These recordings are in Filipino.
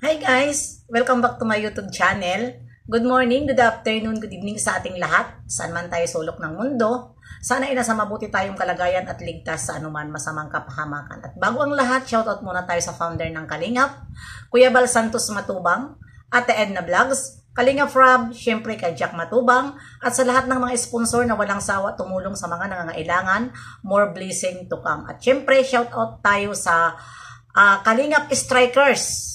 Hi guys! Welcome back to my YouTube channel. Good morning, good afternoon, good evening sa ating lahat. Saan man tayo sulok ng mundo. Sana ay nasa mabuti tayong kalagayan at ligtas sa anuman masamang kapahamakan. At bago ang lahat, shoutout muna tayo sa founder ng Kalingap, Kuya Bal Santos Matubang, Ate Edna Vlogs, Kalingap Rob, syempre kay Jack Matubang, at sa lahat ng mga sponsor na walang sawa tumulong sa mga nangangailangan, more blessing to come. At syempre, shoutout tayo sa Kalingap Strikers.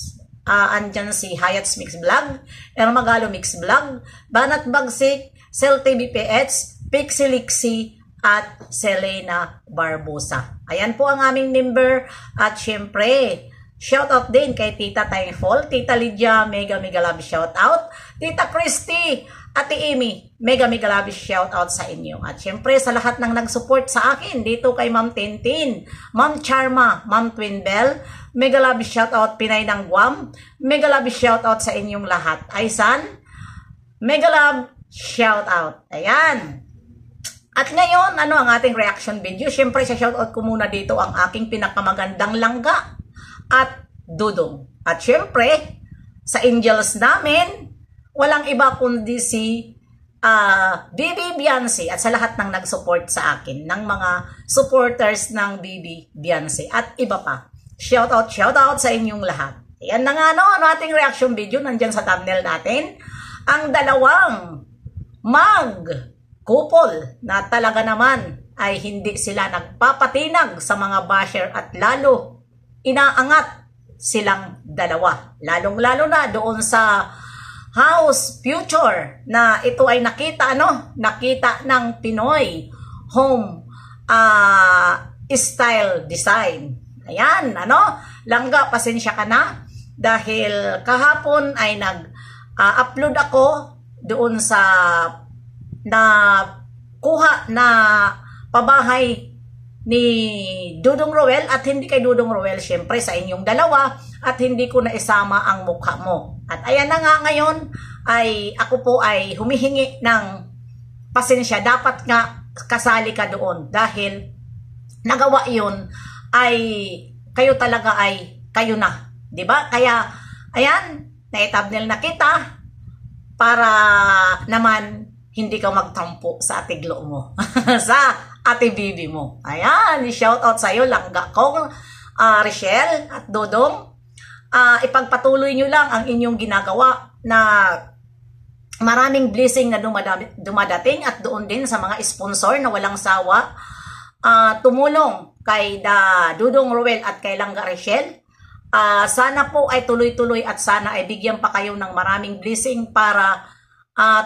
Andyan si Hayat's Mix Vlog, Ermagalo Mix Vlog, Banat Bagsik, Cel TV PH, Pixie Lixie, at Selena Barbosa. Ayan po ang aming member. At syempre, shoutout din kay Tita Thankful, Tita Lydia, mega love shoutout, Tita Christy, Ate Amy, mega love shoutout sa inyo. At syempre sa lahat ng nag-support sa akin, dito kay Ma'am Tintin, Ma'am Charma, Ma'am Twin Bell, mega love shoutout Pinay ng Guam, mega love shoutout sa inyong lahat. Aysan, mega love shoutout. Ayan. At ngayon, ano ang ating reaction video? Syempre sa shoutout ko muna dito ang aking pinakamagandang langga at dudong. At syempre, sa angels namin, walang iba kundi si Bibi Beyonce, at sa lahat ng nag-support sa akin, ng mga supporters ng Bibi Beyonce at iba pa. Shoutout sa inyong lahat. Ayan na nga ano ating reaction video, nandyan sa thumbnail natin. Ang dalawang mag-couple na talaga naman ay hindi sila nagpapatinag sa mga basher at lalo inaangat silang dalawa. Lalong-lalo na doon sa house future na ito ay nakita ng Pinoy home style design. Ayan, langga, pasensya ka na dahil kahapon ay nag-upload ako doon sa kuha na pabahay ni Dudong Roel, at hindi kay Dudong Roel, syempre sa inyong dalawa, at hindi ko na isama ang mukha mo. At ayan na nga ngayon ay ako po ay humihingi ng pasensya. Dapat nga kasali ka doon dahil nagawa yun ay kayo talaga ay kayo na, 'di ba? Kaya ayan, na-thumbnail na kita para naman hindi ka magtampo sa atiglo mo sa ate bibi mo. Ayan, shout out sa iyo langga kong Richelle at Dodong. Ipagpatuloy nyo lang ang inyong ginagawa na maraming blessing na dumadating, at doon din sa mga sponsor na walang sawa tumulong kay Dudong Roel at kay Langga Richelle. Sana po ay tuloy-tuloy at sana ay bigyan pa kayo ng maraming blessing para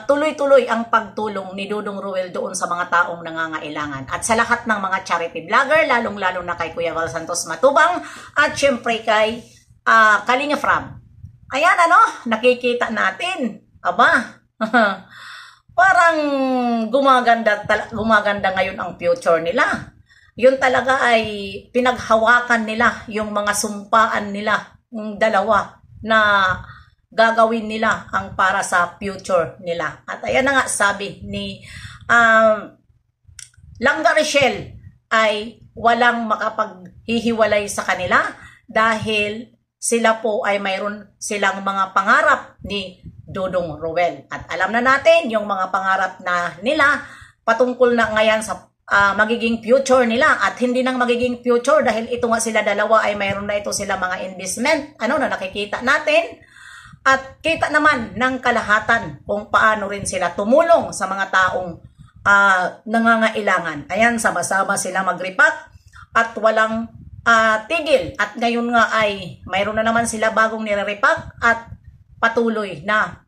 tuloy-tuloy ang pagtulong ni Dudong Roel doon sa mga taong nangangailangan. At sa lahat ng mga charity vlogger, lalong-lalo na kay Kuya Bal Santos Matubang at syempre kay Kalingap Rob. Ayan nakikita natin. Aba, parang gumaganda ngayon ang future nila. Yun talaga ay pinaghawakan nila yung mga sumpaan nila, yung dalawa na gagawin nila ang para sa future nila. At ayan na nga sabi ni Langga Richelle ay walang makapaghihiwalay sa kanila dahil sila po ay mayroon silang mga pangarap ni Dudong Roel. At alam na natin yung mga pangarap na nila patungkol na ngayon sa magiging future nila, at hindi nang magiging future dahil ito nga sila dalawa ay mayroon na ito sila mga investment na nakikita natin, at kita naman ng kalahatan kung paano rin sila tumulong sa mga taong nangangailangan. Ayan, sama-sama sila mag-repack at walang tigil, at ngayon nga ay mayroon na naman sila bagong nire-repack at patuloy na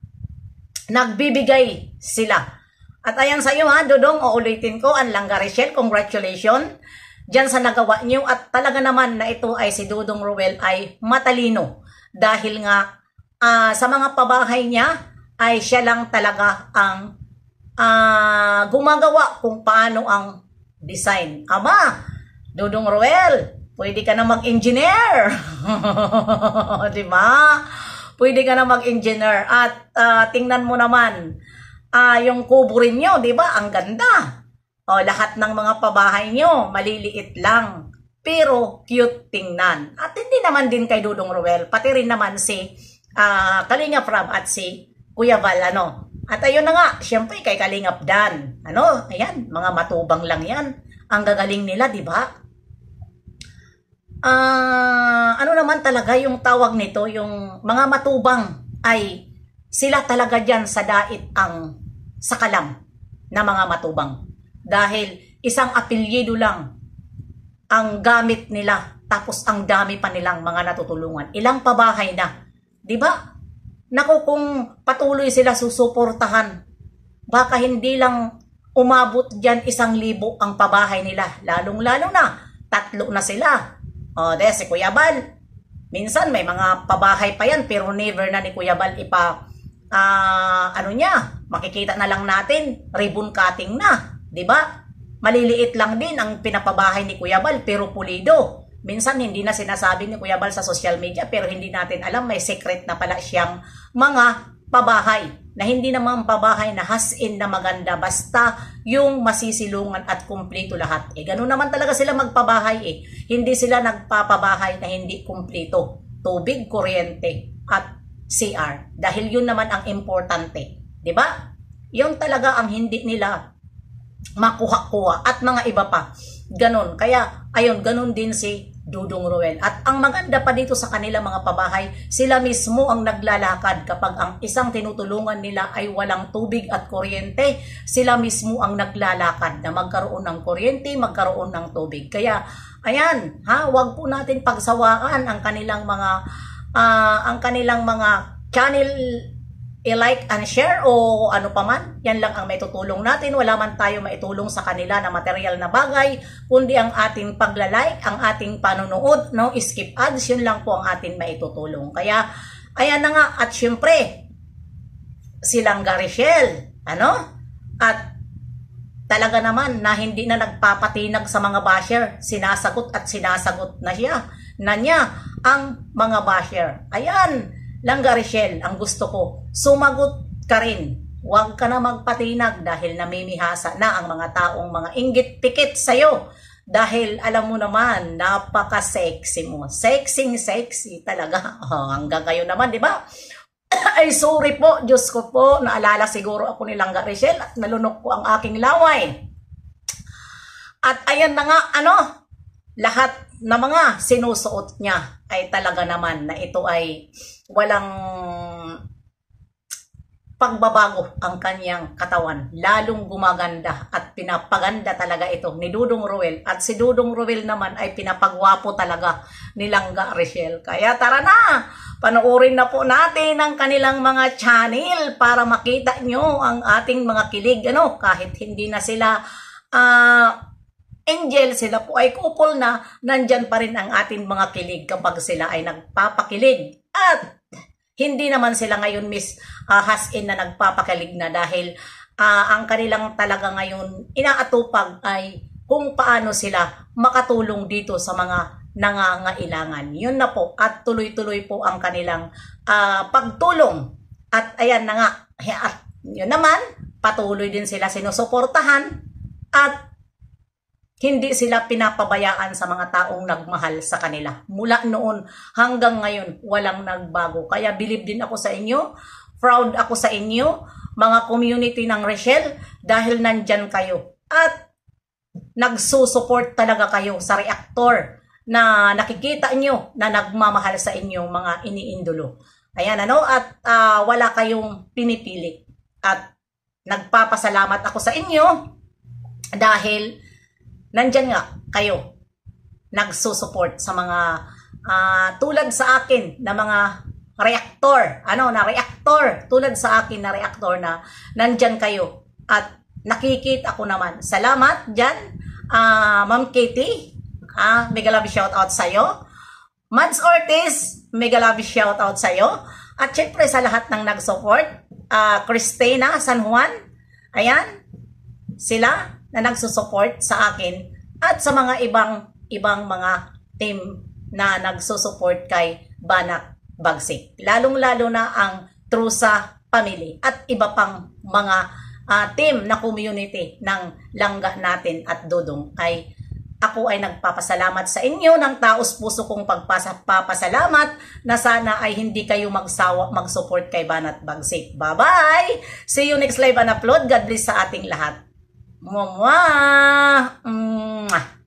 nagbibigay sila. At ayan sa iyo Dodong, uulitin ko, ang Langga Richelle, congratulations dyan sa nagawa niyo, at talaga naman na ito ay si Dudong Roel ay matalino dahil nga sa mga pabahay niya ay siya lang talaga ang gumagawa kung paano ang design. Aba, Dudong Roel, pwede ka na mag-engineer. Di ba? Pwede ka na mag-engineer, at tingnan mo naman yung kubo rin nyo, di ba? Ang ganda. Lahat ng mga pabahay nyo, maliliit lang, pero cute tingnan. At hindi naman din kay Dudong Roel, pati rin naman si Kalingap Rob at si Kuya Val, ano. At ayun na nga, syempre kay Kalingap Dan, ano, ayan, mga matubang lang yan. Ang gagaling nila, di ba? Ano naman talaga yung tawag nito, yung mga matubang ay sila talaga dyan sa dait ang sakalam na mga matubang. Dahil isang apelyido lang ang gamit nila, tapos ang dami pa nilang mga natutulungan. Ilang pabahay na, di ba? Naku, kung patuloy sila susuportahan, baka hindi lang umabot dyan 1,000 ang pabahay nila. Lalong-lalo na, 3 na sila. O, de, si Kuya Bal, minsan may mga pabahay pa yan, pero never na ni Kuya Bal ano niya, makikita na lang natin, ribbon cutting na, di ba? Maliliit lang din ang pinapabahay ni Kuya Bal, pero pulido. Minsan hindi na sinasabi ni Kuya Bal sa social media, pero hindi natin alam, may secret na pala siyang mga pabahay na hindi naman pabahay na has-in na maganda, basta yung masisilungan at kumpleto lahat. Ganun naman talaga sila magpabahay Hindi sila nagpapabahay na hindi kumpleto. Tubig, kuryente at CR. Dahil yun naman ang importante. 'Di ba? Yun talaga ang hindi nila makuha-kuha at mga iba pa. Ganon. Kaya, ayun, ganon din si Dudong Ruel. At ang maganda pa dito sa kanila mga pabahay, sila mismo ang naglalakad kapag ang isang tinutulungan nila ay walang tubig at kuryente, sila mismo ang naglalakad na magkaroon ng kuryente, magkaroon ng tubig. Kaya, ayan, wag po natin pagsawaan ang kanilang mga channel i-like and share o ano pa man, yan lang ang may tutulong natin. Wala man tayo maitulong sa kanila na material na bagay, kundi ang ating pagla-like, ang ating panonood, no? Skip ads, yun lang po ang ating maitutulong. Kaya, ayan na nga, at syempre, silang Garishel, ano? At talaga naman na hindi na nagpapatinag sa mga basher, sinasagot at sinasagot na niya ang mga basher. Ayan, Langga Richelle, ang gusto ko, sumagot ka rin. Huwag ka na magpatinag dahil namimihasa na ang mga taong mga inggit-pikit sa'yo. Dahil alam mo naman, napaka-sexy mo. Sexy talaga. Hanggang ngayon naman, di ba? Ay, sorry po, Diyos ko po. Naalala siguro ako ni Langga Richelle at nalunok po ang aking laway. At ayan na nga, lahat na mga sinusuot niya ay talaga naman na ito ay walang pagbabago ang kanyang katawan. Lalong gumaganda at pinapaganda talaga ito ni Dudong Ruel. At si Dudong Ruel naman ay pinapagwapo talaga ni Langga Richelle. Kaya tara na, panoorin na po natin ang kanilang mga channel para makita nyo ang ating mga kilig. Kahit hindi na sila angel, sila po ay couple na, nandyan pa rin ang ating mga kilig kapag sila ay nagpapakilig. At hindi naman sila ngayon has-in na nagpapakilig na dahil ang kanilang talaga ngayon inaatupag ay kung paano sila makatulong dito sa mga nangangailangan. Yun na po, at tuloy-tuloy po ang kanilang pagtulong. At ayan na nga, at yun naman, patuloy din sila sinusuportahan at hindi sila pinapabayaan sa mga taong nagmahal sa kanila. Mula noon hanggang ngayon, walang nagbago. Kaya believe din ako sa inyo, proud ako sa inyo, mga community ng Richelle, dahil nandyan kayo. At nagsusupport talaga kayo sa reactor na nakikita nyo na nagmamahal sa inyong mga iniindolo. Ayan, at wala kayong pinipili. At nagpapasalamat ako sa inyo dahil nandyan nga kayo nagsusupport sa mga tulad sa akin na mga reactor, reactor, tulad sa akin na reactor na nandyan kayo at nakikita ko naman. Salamat dyan, Ma'am Katie, mega love shoutout sa'yo. Mads Ortiz, mega love shoutout sa'yo. At syempre sa lahat ng nag-support, Christina San Juan, ayan, sila na nagsusupport sa akin at sa mga ibang mga team na nagsusupport kay Banak Bagsik. Lalong-lalo na ang Trusa Family at iba pang mga team na community ng Langga natin at Dudong ay Ako ay nagpapasalamat sa inyo ng taos puso kong pagpapasalamat na sana ay hindi kayo magsawa mag-support kay Banat Bagsik. Bye-bye! See you next live and upload. God bless sa ating lahat. Mwah! Mwah!